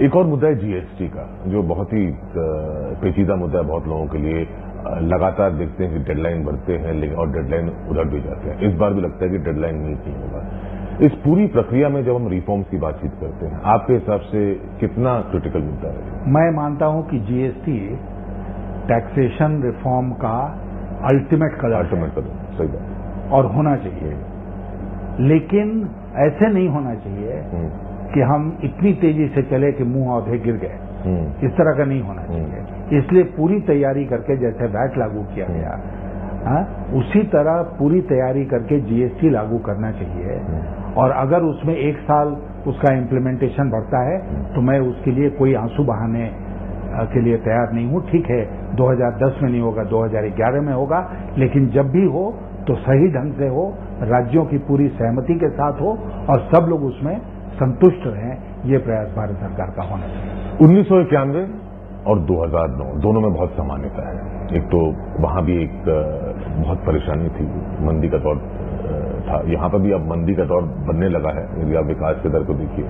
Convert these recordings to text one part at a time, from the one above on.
एक और मुद्दा है जीएसटी का, जो बहुत ही पेचीदा मुद्दा है बहुत लोगों के लिए। लगातार देखते हैं कि डेडलाइन बढ़ते हैं लेकिन और डेडलाइन उधर भी जाते हैं। इस बार भी लगता है कि डेडलाइन मीट नहीं होगा। इस पूरी प्रक्रिया में जब हम रिफॉर्म्स की बातचीत करते हैं, आपके हिसाब से कितना क्रिटिकल मुद्दा है? मैं मानता हूं कि जीएसटी टैक्सेशन रिफॉर्म का अल्टीमेट कदम, सही बात, और होना चाहिए। लेकिन ऐसे नहीं होना चाहिए कि हम इतनी तेजी से चले कि मुंह औंधे गिर गए। इस तरह का नहीं होना चाहिए। इसलिए पूरी तैयारी करके, जैसे वैट लागू किया गया, उसी तरह पूरी तैयारी करके जीएसटी लागू करना चाहिए। और अगर उसमें एक साल उसका इम्प्लीमेंटेशन बढ़ता है तो मैं उसके लिए कोई आंसू बहाने के लिए तैयार नहीं हूं। ठीक है, 2010 में नहीं होगा, 2011 में होगा, लेकिन जब भी हो तो सही ढंग से हो, राज्यों की पूरी सहमति के साथ हो और सब लोग उसमें संतुष्ट रहें। ये प्रयास भारत सरकार का होना चाहिए। 1991 और 2009 दोनों में बहुत समानता है। एक तो वहां भी एक बहुत परेशानी थी, मंदी का दौर था। यहां पर भी अब मंदी का दौर बनने लगा है, यदि आप विकास के दर को देखिए।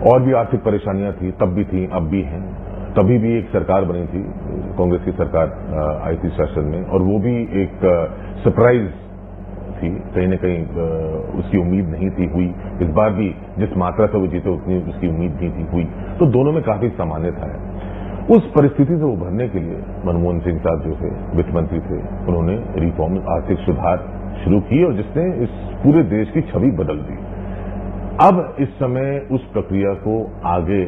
और भी आर्थिक परेशानियां थी, तब भी थी, अब भी हैं। तभी भी एक सरकार बनी थी, कांग्रेस की सरकार आई थी शासन में, और वो भी एक सरप्राइज थी। कहीं न कहीं उसकी उम्मीद नहीं थी, हुई। इस बार भी जिस मात्रा से वो जीते उतनी उसकी उम्मीद नहीं थी, हुई। तो दोनों में काफी समानता है। उस परिस्थिति से उभरने के लिए मनमोहन सिंह साहब जो थे, वित्त मंत्री थे, उन्होंने रिफॉर्म, आर्थिक सुधार शुरू किए और जिसने इस पूरे देश की छवि बदल दी। अब इस समय उस प्रक्रिया को आगे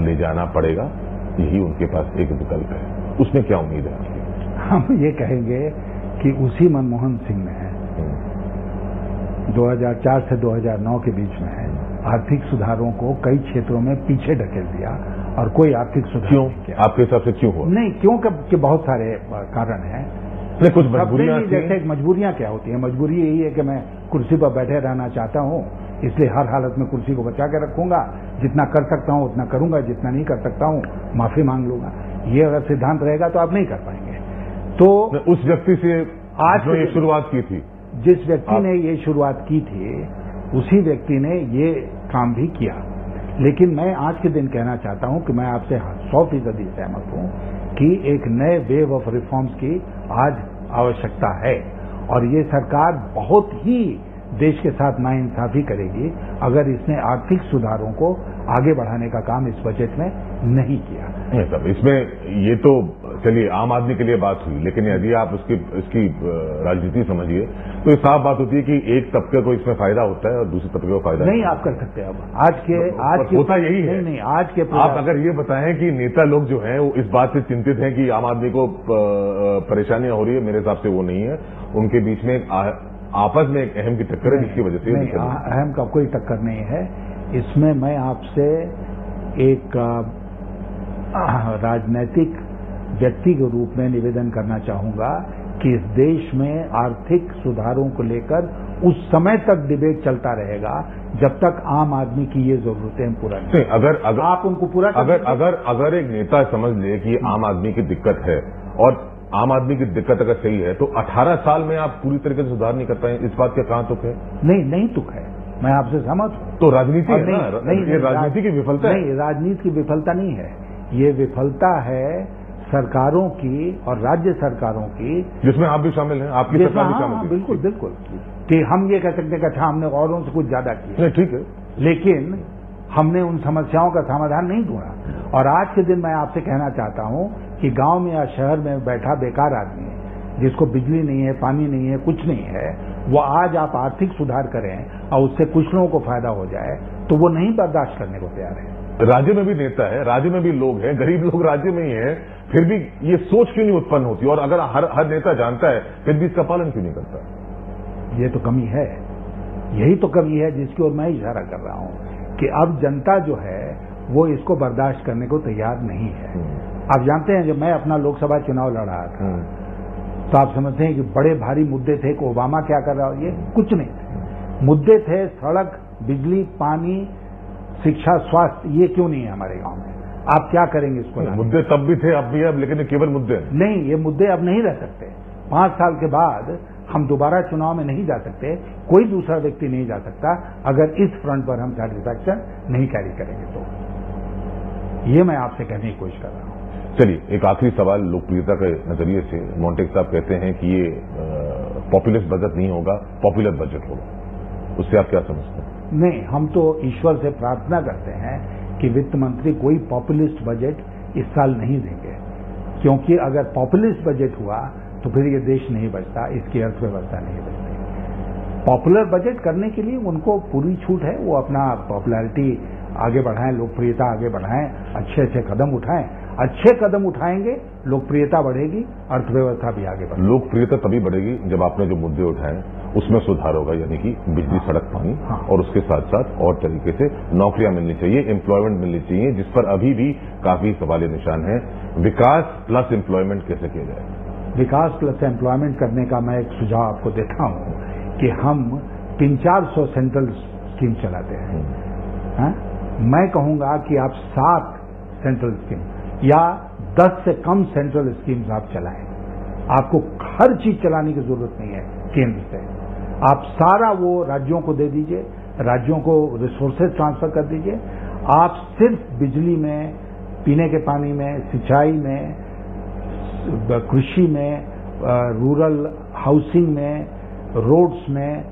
ले जाना पड़ेगा, यही उनके पास एक विकल्प है। उसमें क्या उम्मीद है आपकी? हम ये कहेंगे कि उसी मनमोहन सिंह ने 2004 से 2009 के बीच में आर्थिक सुधारों को कई क्षेत्रों में पीछे ढकेल दिया और कोई आर्थिक सुधार क्यों? नहीं किया। आपके हिसाब से क्यों हुआ? नहीं, क्यों कि बहुत सारे कारण हैं। कुछ मजबूरियां, जैसे मजबूरियां क्या होती है? मजबूरी यही है कि मैं कुर्सी पर बैठे रहना चाहता हूं, इसलिए हर हालत में कुर्सी को बचा के रखूंगा। जितना कर सकता हूं उतना करूंगा, जितना नहीं कर सकता हूं माफी मांग लूंगा। ये अगर सिद्धांत रहेगा तो आप नहीं कर पाएंगे। तो उस व्यक्ति से आज जो ये शुरुआत की थी, जिस व्यक्ति ने ये शुरुआत की थी, उसी व्यक्ति ने ये काम भी किया। लेकिन मैं आज के दिन कहना चाहता हूं कि मैं आपसे 100% सहमत हूं कि एक नए वेव ऑफ रिफॉर्म्स की आज आवश्यकता है। और ये सरकार बहुत ही देश के साथ नाइंसाफी करेगी अगर इसने आर्थिक सुधारों को आगे बढ़ाने का काम इस बजट में नहीं किया। नहीं साहब, इसमें ये तो चलिए आम आदमी के लिए बात हुई, लेकिन यदि आप इसकी राजनीति समझिए तो ये साफ बात होती है कि एक तबके को इसमें फायदा होता है और दूसरे तबके को फायदा नहीं। आप कर सकते हैं अब आज के होता यही है। नहीं, आज के आप अगर ये बताएं कि नेता लोग जो हैं वो इस बात से चिंतित हैं कि आम आदमी को परेशानियां हो रही है, मेरे हिसाब से वो नहीं है। उनके बीच में आपस में एक अहम की टक्कर है, जिसकी वजह से अहम का कोई टक्कर नहीं है। इसमें मैं आपसे एक राजनैतिक व्यक्ति के रूप में निवेदन करना चाहूंगा कि इस देश में आर्थिक सुधारों को लेकर उस समय तक डिबेट चलता रहेगा जब तक आम आदमी की ये जरूरतें पूरा नहीं। अगर आप उनको पूरा अगर एक नेता समझ ले कि आम आदमी की दिक्कत है और आम आदमी की दिक्कत अगर सही है तो 18 साल में आप पूरी तरीके से सुधार नहीं कर पाए, इस बात का कहां तुक है? नहीं तुक है। मैं आपसे सहमत हूं। तो राजनीति है ना? ये राजनीति की विफलता है? नहीं, राजनीति की विफलता नहीं है। ये विफलता है सरकारों की और राज्य सरकारों की, जिसमें आप भी शामिल हैं, आपकी सरकार भी शामिल है। बिल्कुल कि हम ये कह सकते हैं कि अच्छा हमने औरों से कुछ ज्यादा किया। ठीक है, लेकिन हमने उन समस्याओं का समाधान नहीं ढूंढा। और आज के दिन मैं आपसे कहना चाहता हूं कि गांव में या शहर में बैठा बेकार आदमी है, जिसको बिजली नहीं है, पानी नहीं है, कुछ नहीं है, वो आज आप आर्थिक सुधार करें और उससे कुछ लोगों को फायदा हो जाए तो वो नहीं बर्दाश्त करने को तैयार है। राज्य में भी नेता है, राज्य में भी लोग हैं, गरीब लोग राज्य में ही हैं, फिर भी ये सोच क्यों नहीं उत्पन्न होती? और अगर हर नेता जानता है फिर भी इसका पालन क्यों नहीं करता? ये तो कमी है, यही तो कमी है जिसकी ओर मैं इशारा कर रहा हूं कि अब जनता जो है वो इसको बर्दाश्त करने को तैयार नहीं है। आप जानते हैं जब मैं अपना लोकसभा चुनाव लड़ा था तो आप समझते हैं कि बड़े भारी मुद्दे थे कि ओबामा क्या कर रहा है, ये कुछ नहीं थे। मुद्दे थे सड़क, बिजली, पानी, शिक्षा, स्वास्थ्य। ये क्यों नहीं है हमारे गांव में? आप क्या करेंगे इसको? मुद्दे तब भी थे, अब भी है, लेकिन केवल मुद्दे नहीं। ये मुद्दे अब नहीं रह सकते। 5 साल के बाद हम दोबारा चुनाव में नहीं जा सकते, कोई दूसरा व्यक्ति नहीं जा सकता अगर इस फ्रंट पर हम सैटिस्फैक्शन नहीं कैरी करेंगे तो। ये मैं आपसे कहने की कोशिश कर रहा हूं। चलिए, एक आखिरी सवाल लोकप्रियता के नजरिए से। मोंटेक साहब कहते हैं कि ये पॉपुलिस्ट बजट नहीं होगा, पॉपुलर बजट होगा। उससे आप क्या समझते हैं? नहीं, हम तो ईश्वर से प्रार्थना करते हैं कि वित्त मंत्री कोई पॉपुलिस्ट बजट इस साल नहीं देंगे, क्योंकि अगर पॉपुलिस्ट बजट हुआ तो फिर ये देश नहीं बचता, इसकी अर्थव्यवस्था नहीं बचती। पॉपुलर बजट करने के लिए उनको पूरी छूट है, वो अपना पॉपुलैरिटी आगे बढ़ाएं, लोकप्रियता आगे बढ़ाएं, अच्छे अच्छे कदम उठाएं। अच्छे कदम उठाएंगे, लोकप्रियता बढ़ेगी, अर्थव्यवस्था भी आगे बढ़ेगी। लोकप्रियता तभी बढ़ेगी जब आपने जो मुद्दे उठाए उसमें सुधार होगा, यानी कि बिजली, सड़क, पानी, और उसके साथ साथ और तरीके से नौकरियां मिलनी चाहिए, एम्प्लॉयमेंट मिलनी चाहिए, जिस पर अभी भी काफी सवाल निशान है। विकास प्लस एम्प्लॉयमेंट कैसे किया जाए? विकास प्लस एम्प्लॉयमेंट करने का मैं एक सुझाव आपको देता हूं कि हम 300-400 सेंट्रल स्कीम चलाते हैं। मैं कहूंगा कि आप 7 सेंट्रल स्कीम या 10 से कम सेंट्रल स्कीम्स आप चलाएं। आपको हर चीज चलाने की जरूरत नहीं है केंद्र से। आप सारा वो राज्यों को दे दीजिए, राज्यों को रिसोर्सेज ट्रांसफर कर दीजिए। आप सिर्फ बिजली में, पीने के पानी में, सिंचाई में, कृषि में, रूरल हाउसिंग में, रोड्स में,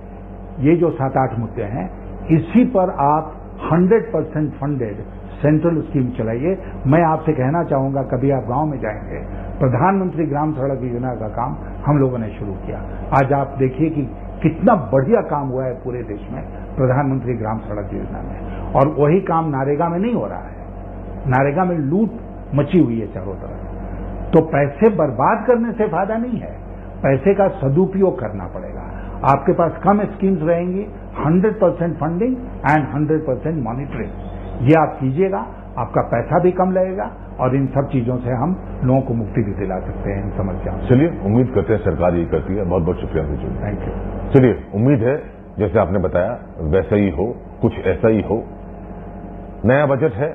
ये जो 7-8 मुद्दे हैं, इसी पर आप 100% फंडेड सेंट्रल स्कीम चलाइए। मैं आपसे कहना चाहूंगा, कभी आप गांव में जाएंगे, प्रधानमंत्री ग्राम सड़क योजना का काम हम लोगों ने शुरू किया। आज आप देखिए कि कितना बढ़िया काम हुआ है पूरे देश में प्रधानमंत्री ग्राम सड़क योजना में। और वही काम नारेगा में नहीं हो रहा है। नारेगा में लूट मची हुई है चारों तरफ। तो पैसे बर्बाद करने से फायदा नहीं है, पैसे का सदुपयोग करना पड़ेगा। आपके पास कम स्कीम्स रहेंगी, 100% फंडिंग एंड 100% मॉनिटरिंग। ये आप कीजिएगा, आपका पैसा भी कम लगेगा और इन सब चीजों से हम लोगों को मुक्ति भी दिला सकते हैं इन समस्याओं से। चलिए, उम्मीद करते हैं सरकार ये करती है। बहुत बहुत शुक्रिया दीजिए। Thank you. चलिए, उम्मीद है जैसे आपने बताया वैसा ही हो, कुछ ऐसा ही हो। नया बजट है,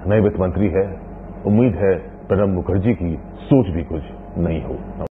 नए वित्त मंत्री है, उम्मीद है प्रणब मुखर्जी की सोच भी कुछ नई हो।